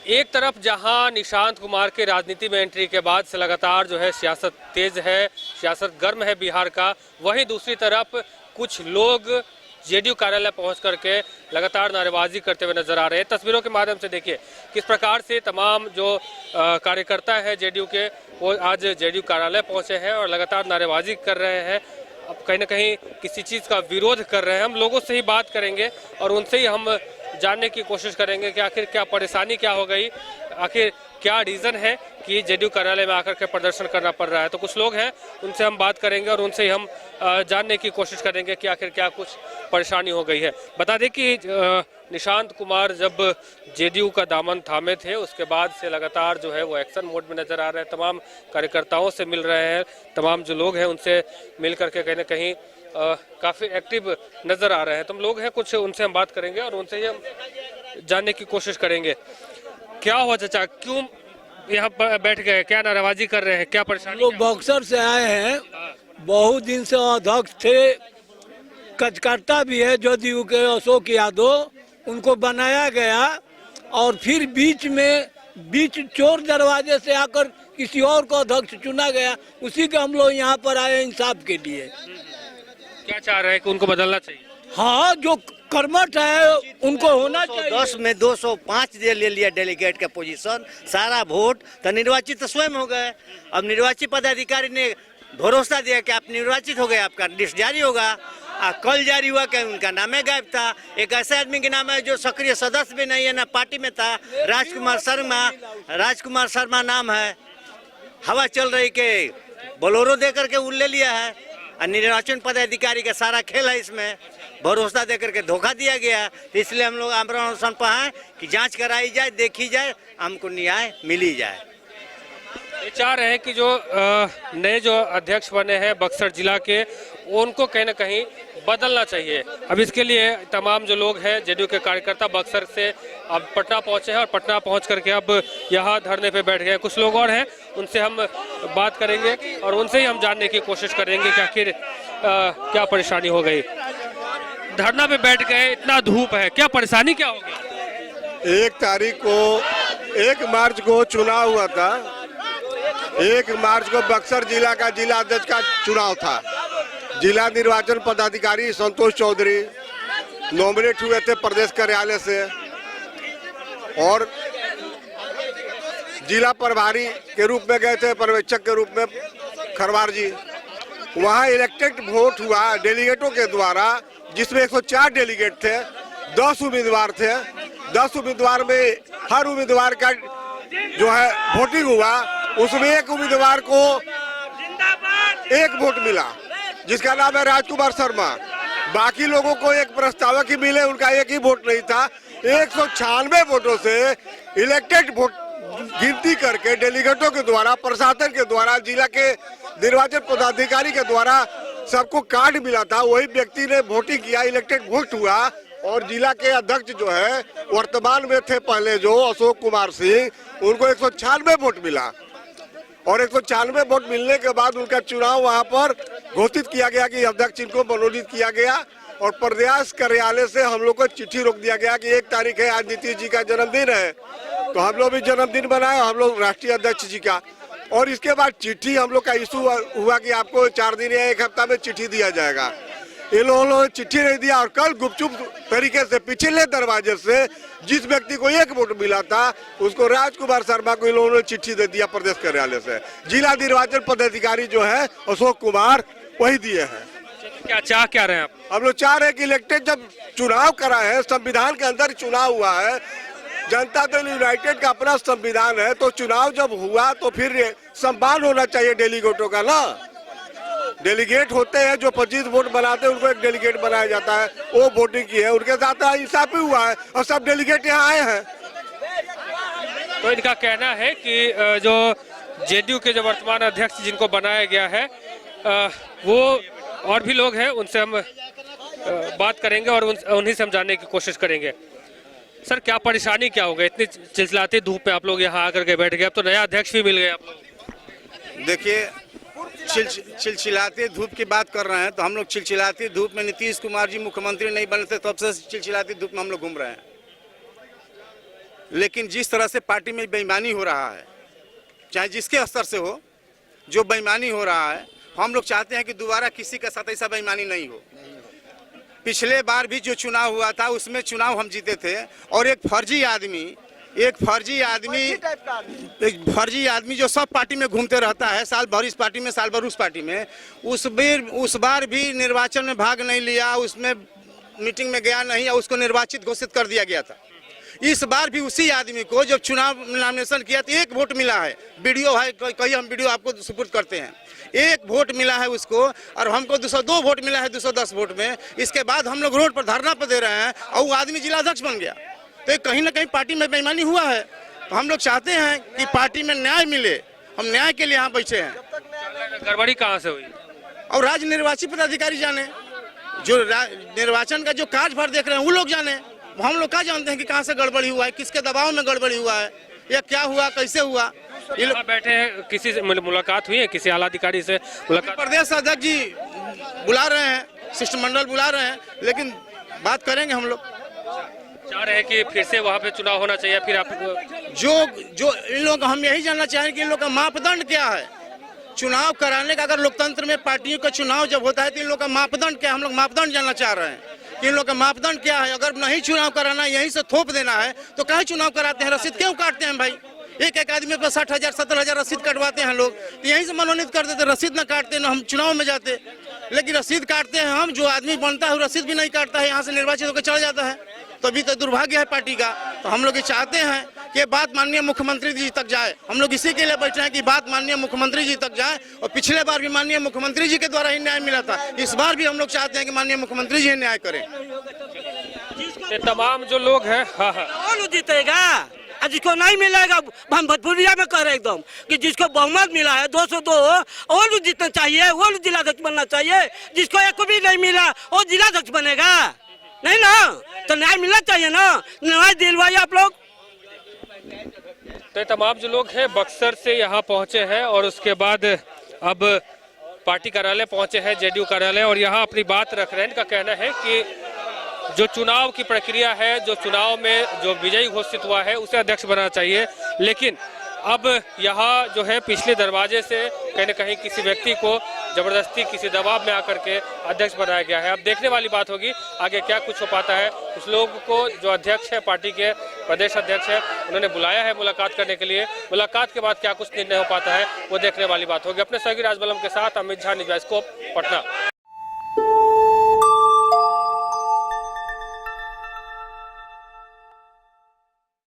एक तरफ जहां निशांत कुमार के राजनीति में एंट्री के बाद से लगातार जो है सियासत तेज है, सियासत गर्म है बिहार का, वहीं दूसरी तरफ कुछ लोग जेडीयू कार्यालय पहुंच करके लगातार नारेबाजी करते हुए नजर आ रहे हैं। तस्वीरों के माध्यम से देखिए किस प्रकार से तमाम जो कार्यकर्ता है जेडीयू के, वो आज जेडीयू कार्यालय पहुंचे हैं और लगातार नारेबाजी कर रहे हैं। अब कहीं ना कहीं किसी चीज़ का विरोध कर रहे हैं। हम लोगों से ही बात करेंगे और उनसे ही हम जानने की कोशिश करेंगे कि आखिर क्या परेशानी क्या हो गई, आखिर क्या रीज़न है कि जेडीयू कार्यालय में आकर के प्रदर्शन करना पड़ रहा है। तो कुछ लोग हैं, उनसे हम बात करेंगे और उनसे ही हम जानने की कोशिश करेंगे कि आखिर क्या कुछ परेशानी हो गई है। बता दें कि निशांत कुमार जब जेडीयू का दामन थामे थे, उसके बाद से लगातार जो है वो एक्शन मोड में नजर आ रहे हैं। तमाम कार्यकर्ताओं से मिल रहे हैं, तमाम जो लोग हैं उनसे मिल करके कहीं ना कहीं काफ़ी एक्टिव नज़र आ रहे हैं। तुम लोग हैं कुछ, उनसे हम बात करेंगे और उनसे ही हम जानने की कोशिश करेंगे। क्या हुआ चाचा, क्यों यहाँ पर बैठ गए, क्या नारेबाजी कर रहे हैं, क्या परेशानी? लोग बक्सर से आए हैं, बहुत दिन से अध्यक्ष थे, कार्यकर्ता भी है जदयू के अशोक यादव, उनको बनाया गया और फिर बीच चोर दरवाजे से आकर किसी और को अध्यक्ष चुना गया। उसी के हम लोग यहाँ पर आए इंसाफ के लिए। क्या चाह रहे हैं कि उनको बदलना चाहिए? हाँ, जो कर्मठ है उनको होना चाहिए। 10 में 205 ले लिया डेलीगेट का पोजीशन, सारा वोट तो निर्वाचित तो स्वयं हो गए। अब निर्वाचित पदाधिकारी ने भरोसा दिया कि आप निर्वाचित हो गए, आपका लिस्ट जारी होगा। कल जारी हुआ कि उनका नाम गायब था। एक ऐसे आदमी के नाम है जो सक्रिय सदस्य भी नहीं है, ना पार्टी में था, राजकुमार शर्मा नाम है। हवा चल रही के बोलोरो दे करके वो ले लिया है। निर्वाचन पदाधिकारी का सारा खेल है इसमें, भरोसा देकर के धोखा दिया गया। तो इसलिए हम लोग आमरण अनशन पर हैं कि जांच कराई जाए, देखी जाए, हमको न्याय मिली जाए। ये चाह रहे हैं कि जो नए जो अध्यक्ष बने हैं बक्सर जिला के, उनको कहीं ना कहीं बदलना चाहिए। अब इसके लिए तमाम जो लोग हैं जेडीयू के कार्यकर्ता बक्सर से अब पटना पहुंचे हैं और पटना पहुंच करके अब यहाँ धरने पे बैठ गए। कुछ लोग और हैं, उनसे हम बात करेंगे और उनसे ही हम जानने की कोशिश करेंगे कि आखिर क्या परेशानी हो गई। धरना पे बैठ गए, इतना धूप है, क्या परेशानी क्या हो गई? 1 मार्च को चुनाव हुआ था। 1 मार्च को बक्सर जिला का जिला अध्यक्ष का चुनाव था। जिला निर्वाचन पदाधिकारी संतोष चौधरी नॉमिनेट हुए थे प्रदेश कार्यालय से और जिला प्रभारी के रूप में गए थे, पर्यवेक्षक के रूप में खरवार जी। वहाँ इलेक्टेड वोट हुआ डेलीगेटों के द्वारा, जिसमें 104 डेलीगेट थे, 10 उम्मीदवार थे। 10 उम्मीदवार में हर उम्मीदवार का जो है वोटिंग हुआ, उसमें एक उम्मीदवार को 1 वोट मिला, जिसका नाम है राजकुमार शर्मा। बाकी लोगों को एक प्रस्तावक ही मिले, उनका एक ही वोट नहीं था। 196 वोटों से इलेक्टेड वोट गिनती करके डेलीगेटों के द्वारा, प्रशासन के द्वारा, जिला के निर्वाचन पदाधिकारी के द्वारा सबको कार्ड मिला था। वही व्यक्ति ने वोटिंग किया, इलेक्टेड वोट हुआ और जिला के अध्यक्ष जो है वर्तमान में थे पहले जो अशोक कुमार सिंह, उनको 196 वोट मिला और 196 वोट मिलने के बाद उनका चुनाव वहां पर घोषित किया गया कि अध्यक्ष इनको मनोनीत किया गया और प्रदेश कार्यालय से हम लोग को चिट्ठी रोक दिया गया कि 1 तारीख है, आज नीतीश जी का जन्मदिन है, तो हम लोग भी जन्मदिन बनाए, हम लोग राष्ट्रीय अध्यक्ष जी का। और इसके बाद चिट्ठी हम लोग का इशू हुआ कि आपको 4 दिन या 1 हफ्ता में चिट्ठी दिया जाएगा। इन लोगों ने चिट्ठी नहीं दिया और कल गुपचुप तरीके से पिछले दरवाजे से जिस व्यक्ति को 1 वोट मिला था, उसको राजकुमार शर्मा को इन लोगों ने चिट्ठी दे दिया प्रदेश कार्यालय से। जिला निर्वाचन पदाधिकारी जो है अशोक कुमार, वही दिए हैं। क्या रहे हैं आप? हम लोग चाह रहे हैं कि इलेक्टेड जब चुनाव करा है, संविधान के अंदर चुनाव हुआ है, जनता दल यूनाइटेड का अपना संविधान है, तो चुनाव जब हुआ तो फिर सम्मान होना चाहिए डेलीगेटों का ना। डेलीगेट होते हैं जो 25 वोट बनाते हैं, उनको एक डेलीगेट बनाया जाता है, वो वोटिंग की है, उनके साथ इंसाफ ही हुआ है और सब डेलीगेट यहाँ आए हैं। तो इनका कहना है कि जो जेडीयू के जो वर्तमान अध्यक्ष जिनको बनाया गया है, वो और भी लोग हैं, उनसे हम बात करेंगे और उन्हीं से हम जानने की कोशिश करेंगे। सर, क्या परेशानी क्या हो गई? इतनी चिलचिलाती धूप में आप लोग यहाँ आकर के बैठ गए, अब तो नया अध्यक्ष भी मिल गए आप लोग। देखिए, चिलचिलाती धूप की बात कर रहे हैं तो हम लोग चिलचिलाती धूप में नीतीश कुमार जी मुख्यमंत्री नहीं बने थे, तब से चिलचिलाती धूप में हम लोग घूम रहे हैं। लेकिन जिस तरह से पार्टी में बेईमानी हो रहा है, चाहे जिसके स्तर से हो, जो बेईमानी हो रहा है, हम लोग चाहते हैं कि दोबारा किसी के साथ ऐसा बेईमानी नहीं हो। पिछले बार भी जो चुनाव हुआ था उसमें चुनाव हम जीते थे, और एक फर्जी आदमी जो सब पार्टी में घूमते रहता है, साल भर इस पार्टी में साल भर उस पार्टी में, उस बार भी निर्वाचन में भाग नहीं लिया, उसमें मीटिंग में गया नहीं, और उसको निर्वाचित घोषित कर दिया गया था। इस बार भी उसी आदमी को जब चुनाव नॉमिनेशन किया तो 1 वोट मिला है। वीडियो है, कहीं हम वीडियो आपको सुपुर्द करते हैं। 1 वोट मिला है उसको, और हमको 202 वोट मिला है 210 वोट में। इसके बाद हम लोग रोड पर धरना पर दे रहे हैं, और वो आदमी जिलाध्यक्ष बन गया। तो कहीं ना कहीं पार्टी में बेईमानी हुआ है। तो हम लोग चाहते हैं कि पार्टी में न्याय मिले, हम न्याय के लिए यहाँ बैठे हैं। गड़बड़ी कहाँ से हुई? और राज्य निर्वाचित पदाधिकारी जाने, जो निर्वाचन का जो कार्यभार देख रहे हैं वो लोग जाने। हम लोग क्या जानते हैं कि कहाँ से गड़बड़ी हुआ है, किसके दबाव में गड़बड़ी हुआ है, या क्या हुआ, कैसे हुआ। ये लोग बैठे हैं, किसी से मुलाकात हुई है, किसी आला अधिकारी से मुलाकात? प्रदेश अध्यक्ष जी बुला रहे हैं, शिष्टमंडल बुला रहे हैं, लेकिन बात करेंगे। हम लोग चाह रहे हैं कि फिर से वहाँ पे चुनाव होना चाहिए। फिर आप जो इन लोग, हम यही जानना चाहेंगे कि इन लोग का मापदंड क्या है चुनाव कराने का। अगर लोकतंत्र में पार्टियों का चुनाव जब होता है तो इन लोग का मापदंड क्या है, हम लोग मापदंड जानना चाह रहे हैं कि इन लोग का मापदंड क्या है। अगर नहीं चुनाव कराना, यहीं से थोप देना है, तो काहे चुनाव कराते हैं? रसीद क्यों काटते हैं भाई? एक आदमी पर 60,000 70,000 रसीद कटवाते हैं लोग, तो यहीं से मनोनीत कर देते। रसीद न काटते, न हम चुनाव में जाते, लेकिन रसीद काटते हैं हम। जो आदमी बनता है रसीद भी नहीं काटता है, यहाँ से निर्वाचित होकर चला जाता है। तो अभी तो दुर्भाग्य है पार्टी का। तो हम लोग ये चाहते हैं कि बात माननीय मुख्यमंत्री जी तक जाए। हम लोग इसी के लिए बैठे हैं कि बात माननीय मुख्यमंत्री जी तक जाए। और पिछले बार भी माननीय मुख्यमंत्री जी के द्वारा ही न्याय मिला था, इस बार भी हम लोग चाहते हैं कि माननीय मुख्यमंत्री जी न्याय करें। ये तमाम जो लोग हैं, हाँ हाँ, कौन जीतेगा? जिसको नहीं मिलेगा, हम भोजपुरिया में कह रहे एकदम कि जिसको बहुमत मिला है 202, वो लोग जीतना चाहिए, वो लोग जिलाध्यक्ष बनना चाहिए। जिसको एक भी नहीं मिला वो जिलाध्यक्ष बनेगा नहीं ना? तो न्याय मिलना चाहिए ना, न्याय दिलवाइए आप लोग। तो तमाम जो लोग हैं बक्सर से यहाँ पहुँचे हैं, और उसके बाद अब पार्टी कार्यालय पहुँचे हैं, जेडीयू कार्यालय, और यहाँ अपनी बात रख रहे हैं। इनका कहना है कि जो चुनाव की प्रक्रिया है, जो चुनाव में जो विजयी घोषित हुआ है उसे अध्यक्ष बनाना चाहिए, लेकिन अब यहाँ जो है पिछले दरवाजे से कहीं न कहीं किसी व्यक्ति को जबरदस्ती किसी दबाव में आकर के अध्यक्ष बनाया गया है। अब देखने वाली बात होगी आगे क्या कुछ हो पाता है। उस लोग को जो अध्यक्ष है, पार्टी के प्रदेश अध्यक्ष है, उन्होंने बुलाया है मुलाकात करने के लिए। मुलाकात के बाद क्या कुछ निर्णय हो पाता है वो देखने वाली बात होगी। अपने सहयोगी राजबलम के साथ अमित झा, न्यूज़ स्कोप, पटना।